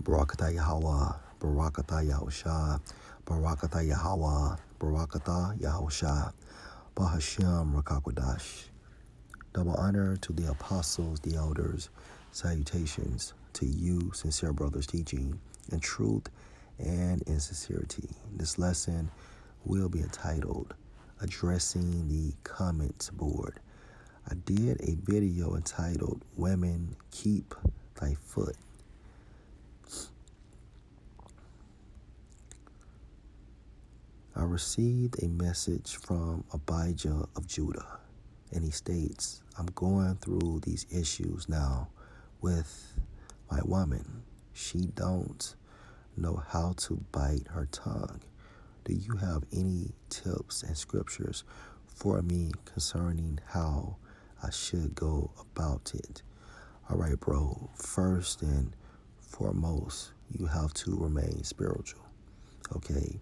Barakatah Yahweh, Barakatah Yahushua, Barakatah Yahweh, Barakatah Yahushua, Bahashem Rakakwadash. Double honor to the apostles, the elders, salutations to you, sincere brothers, teaching in truth and in sincerity. This lesson will be entitled Addressing the Comments Board. I did a video entitled Women Keep Thy Foot. I received a message from Abijah of Judah, and he states, I'm going through these issues now with my woman. She don't know how to bite her tongue. Do you have any tips and scriptures for me concerning how I should go about it? All right, bro. First and foremost, you have to remain spiritual, okay?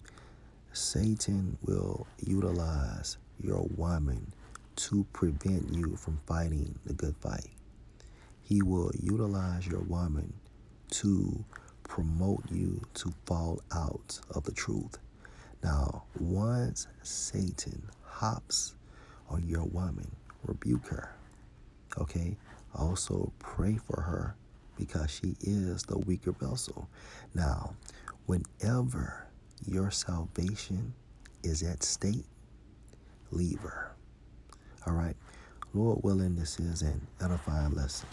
Satan will utilize your woman to prevent you from fighting the good fight. He will utilize your woman to promote you to fall out of the truth. Now, once Satan hops on your woman, rebuke her, okay? Also pray for her because she is the weaker vessel. Now, whenever your salvation is at stake, leave her. All right? Lord willing, this is an edifying lesson.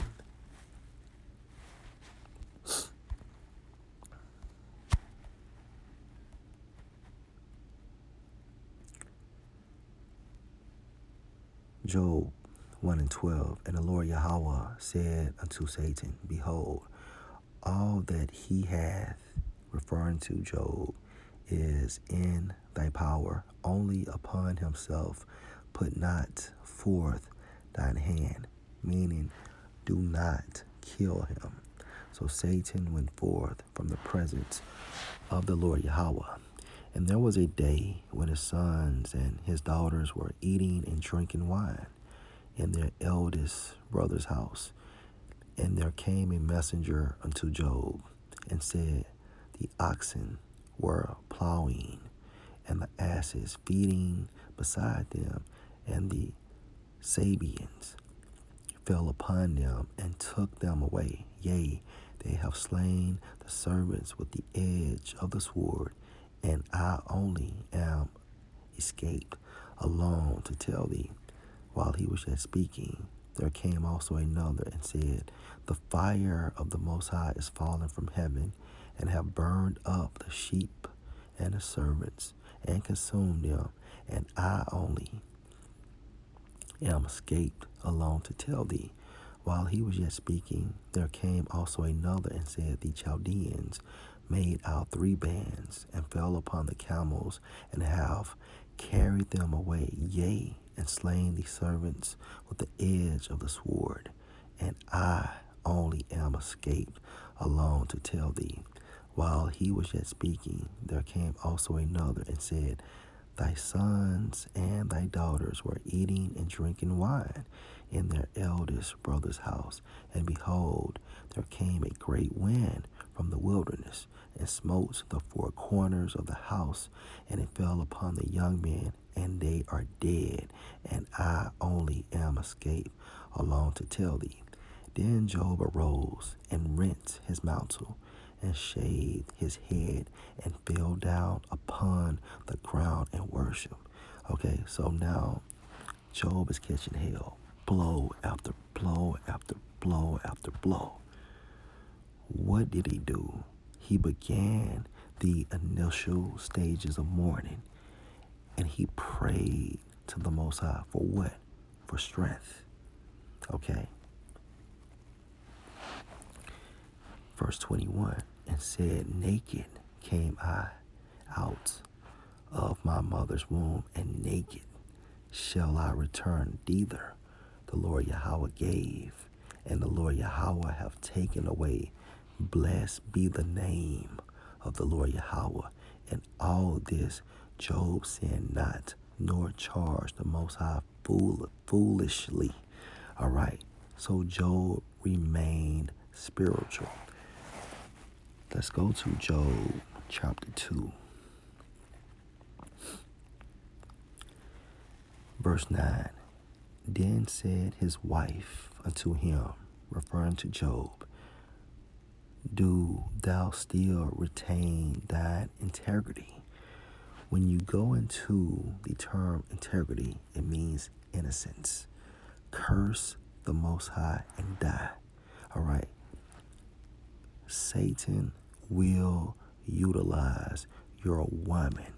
Job 1:12, and the Lord Yahweh said unto Satan, Behold, all that he hath, referring to Job, is in thy power. Only upon himself put not forth thine hand, meaning do not kill him. So Satan went forth from the presence of the Lord Yahweh. And there was a day when his sons and his daughters were eating and drinking wine in their eldest brother's house. And there came a messenger unto Job and said, The oxen were plowing, and the asses feeding beside them, and the Sabians fell upon them and took them away. Yea, they have slain the servants with the edge of the sword, and I only am escaped alone to tell thee. While he was yet speaking, there came also another and said, The fire of the Most High is fallen from heaven, and have burned up the sheep and the servants, and consumed them, and I only am escaped alone to tell thee. While he was yet speaking, there came also another and said, The Chaldeans made out 3 bands, and fell upon the camels, and have carried them away, yea, and slain the servants with the edge of the sword. And I only am escaped alone to tell thee. While he was yet speaking, there came also another and said, Thy sons and thy daughters were eating and drinking wine in their eldest brother's house. And behold, there came a great wind from the wilderness, and smote the 4 corners of the house, and it fell upon the young men, and they are dead, and I only am escaped alone to tell thee. Then Job arose and rent his mantle, and shaved his head, and fell down upon the ground and worship. Okay, so now Job is catching hell, blow after blow after blow after blow. What did he do? He began the initial stages of mourning, and he prayed to the Most High for what? For strength. Okay. Verse 21, and said, Naked came I out of my mother's womb, and naked shall I return thither. The Lord Yahweh gave, and the Lord Yahweh have taken away. Blessed be the name of the Lord Yahweh. And all this Job sinned not, nor charged the Most High foolishly. All right, so Job remained spiritual. Let's go to Job chapter 2, verse 9. Then said his wife unto him, referring to Job, do thou still retain thine integrity? When you go into the term integrity, it means innocence. Curse the Most High and die. All right. Satan will utilize your woman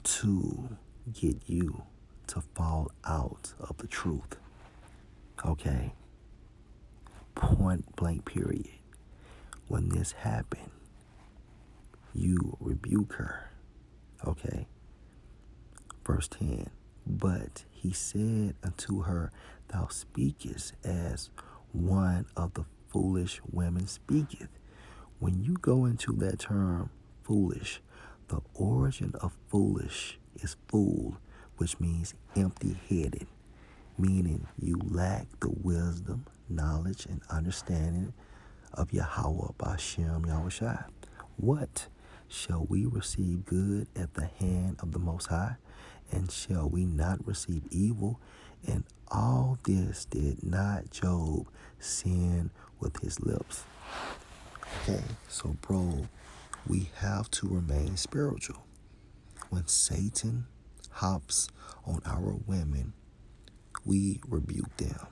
to get you to fall out of the truth. Okay? Point blank period. When this happened, you rebuke her. Okay? Verse 10. But he said unto her, thou speakest as one of the foolish women speaketh. When you go into that term, foolish, the origin of foolish is fool, which means empty-headed, meaning you lack the wisdom, knowledge, and understanding of Yahweh B'Shem Yahushua. What? Shall we receive good at the hand of the Most High? And shall we not receive evil? And all this did not Job sin with his lips. Okay, so bro, we have to remain spiritual. When Satan hops on our women, we rebuke them.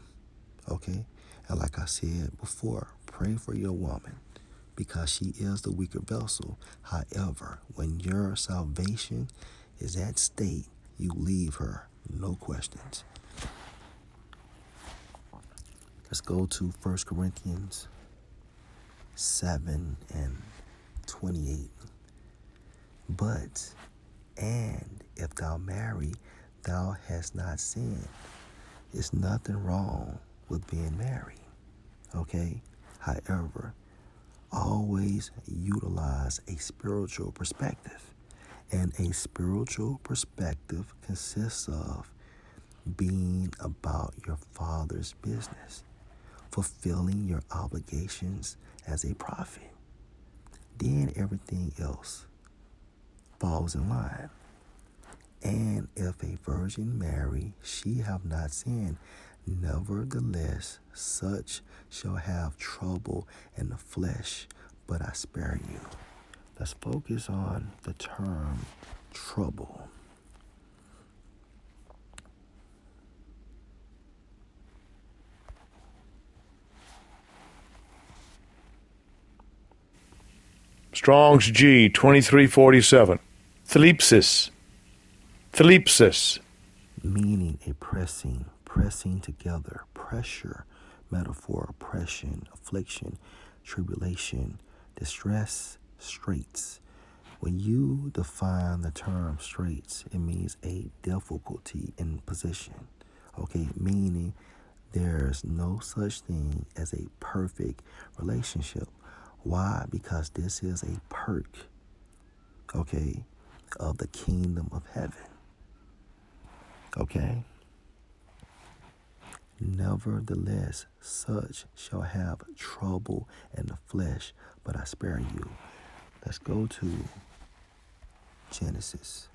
Okay? And like I said before, pray for your woman because she is the weaker vessel. However, when your salvation is at stake, you leave her, no questions. Let's go to 1 Corinthians 7 and 28. But, and if thou marry, thou hast not sinned. There's nothing wrong with being married. Okay? However, always utilize a spiritual perspective. And a spiritual perspective consists of being about your Father's business, fulfilling your obligations as a prophet. Then everything else falls in line. And if a virgin marry, she have not sinned. Nevertheless, such shall have trouble in the flesh, but I spare you. Let's focus on the term trouble. Strong's G 2347. Thlipsis. Thlipsis. Meaning a pressing together, pressure, metaphor, oppression, affliction, tribulation, distress, straits. When you define the term straits, it means a difficulty in position. Okay, meaning there's no such thing as a perfect relationship. Why? Because this is a perk, okay, of the kingdom of heaven. Okay? Nevertheless, such shall have trouble in the flesh, but I spare you. Let's go to Genesis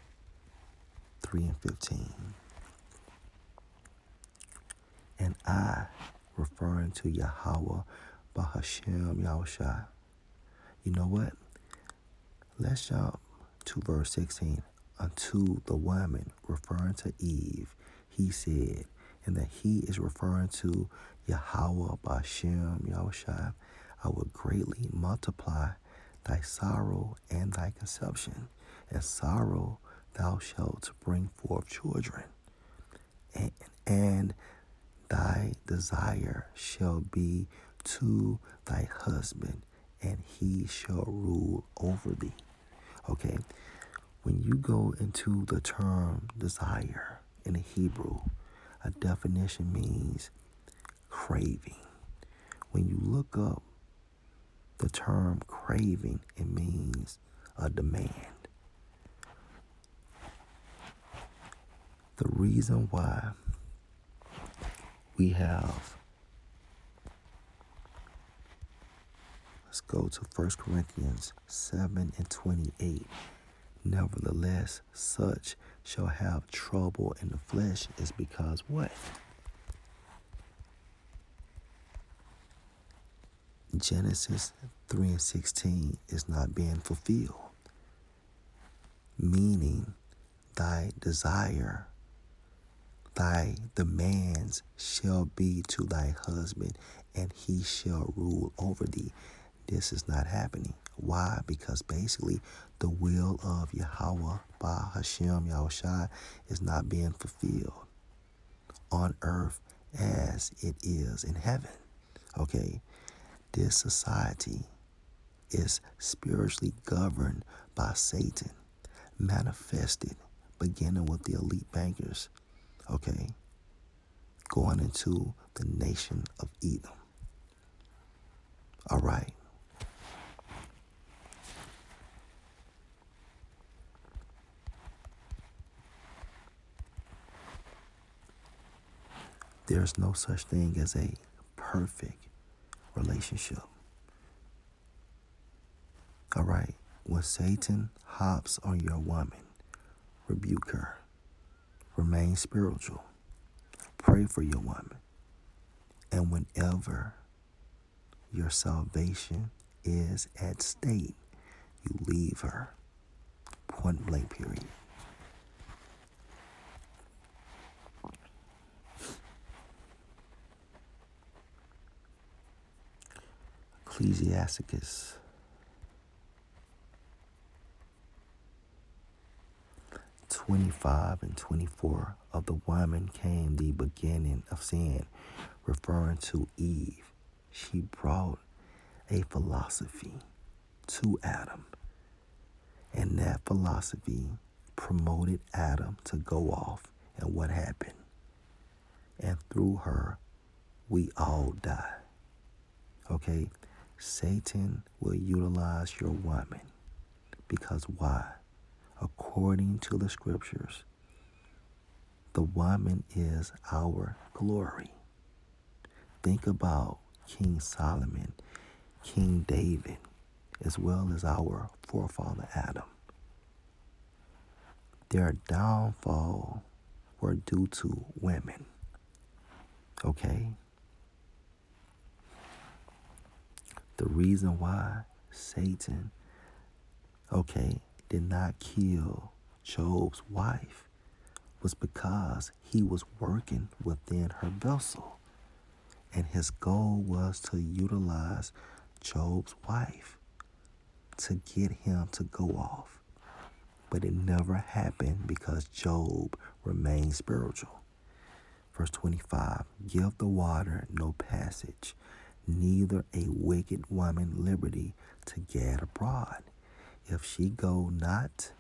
3 and 15. And I, referring to Yahweh B'Hashem Yahushua. You know what? Let's jump to verse 16. Unto the woman, referring to Eve, he said, and that he is referring to Yahweh B'Shem Yahushua, I will greatly multiply thy sorrow and thy conception. And sorrow thou shalt bring forth children. And thy desire shall be to thy husband, and he shall rule over thee. Okay, when you go into the term desire in the Hebrew, a definition means craving. When you look up the term craving, it means a demand. The reason why we have Let's go to 1 Corinthians 7 and 28. Nevertheless, such shall have trouble in the flesh is because what? Genesis 3 and 16 is not being fulfilled, meaning thy desire, thy demands shall be to thy husband, and he shall rule over thee. This is not happening. Why? Because basically the will of Yahweh by Hashem Yahushua is not being fulfilled on earth as it is in heaven. Okay? This society is spiritually governed by Satan, manifested beginning with the elite bankers, okay, going into the nation of Edom. All right. There's no such thing as a perfect relationship. All right. When Satan hops on your woman, rebuke her. Remain spiritual. Pray for your woman. And whenever your salvation is at stake, you leave her. Point blank, period. Ecclesiasticus 25 and 24. Of the woman came the beginning of sin, referring to Eve. She brought a philosophy to Adam, and that philosophy promoted Adam to go off. And what happened? And through her, we all die. Okay? Satan will utilize your woman because why? According to the scriptures, the woman is our glory. Think about King Solomon, King David, as well as our forefather Adam. Their downfall were due to women. Okay? The reason why Satan, did not kill Job's wife was because he was working within her vessel. And his goal was to utilize Job's wife to get him to go off. But it never happened because Job remained spiritual. Verse 25, give the water no passage, neither a wicked woman liberty to gad abroad. If she go not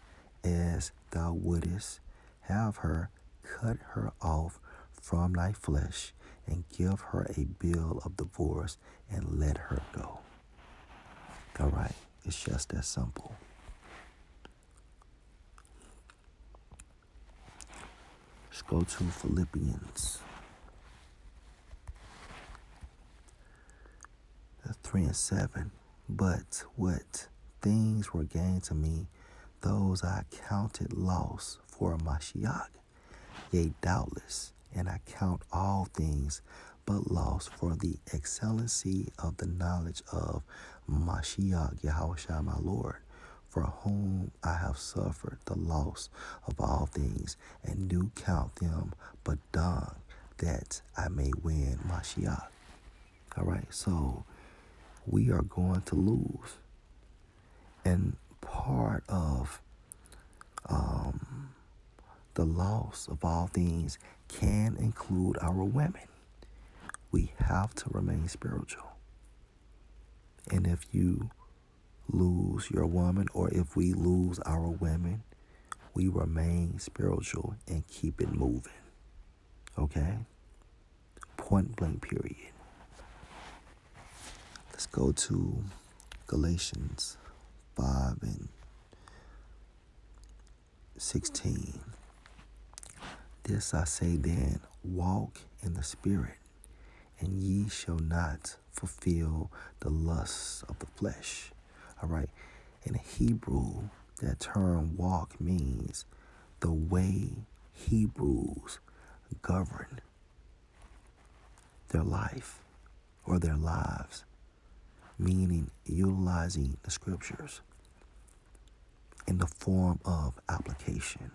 as thou wouldest have her, cut her off from thy flesh, and give her a bill of divorce, and let her go. All right, it's just that simple. Let's go to Philippians 3 and 7. But what things were gained to me, those I counted loss for Mashiach. Yea, doubtless, and I count all things but loss for the excellency of the knowledge of Mashiach Yahushua my Lord, for whom I have suffered the loss of all things, and do count them but dung, that I may win Mashiach. All right, so we are going to lose. And part of the loss of all things can include our women. We have to remain spiritual. And if you lose your woman, or if we lose our women, we remain spiritual and keep it moving. Okay? Point blank, period. Let's go to Galatians 5 and 16. This I say then, walk in the Spirit, and ye shall not fulfill the lusts of the flesh. All right. In Hebrew, that term walk means the way Hebrews govern their life or their lives, meaning utilizing the scriptures in the form of application.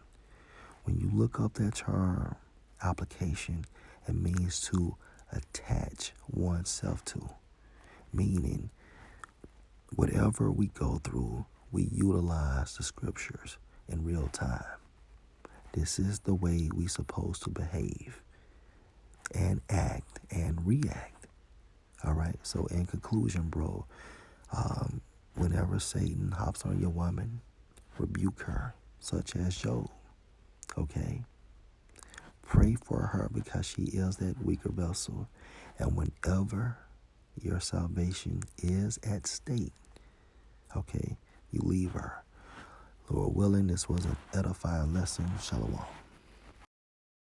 When you look up that term, application, it means to attach oneself to, meaning whatever we go through, we utilize the scriptures in real time. This is the way we supposed to behave and act and react. All right. So in conclusion, bro, whenever Satan hops on your woman, rebuke her, such as Job. Okay. Pray for her because she is that weaker vessel. And whenever your salvation is at stake, okay, you leave her. Lord willing, this was an edifying lesson. Shalom.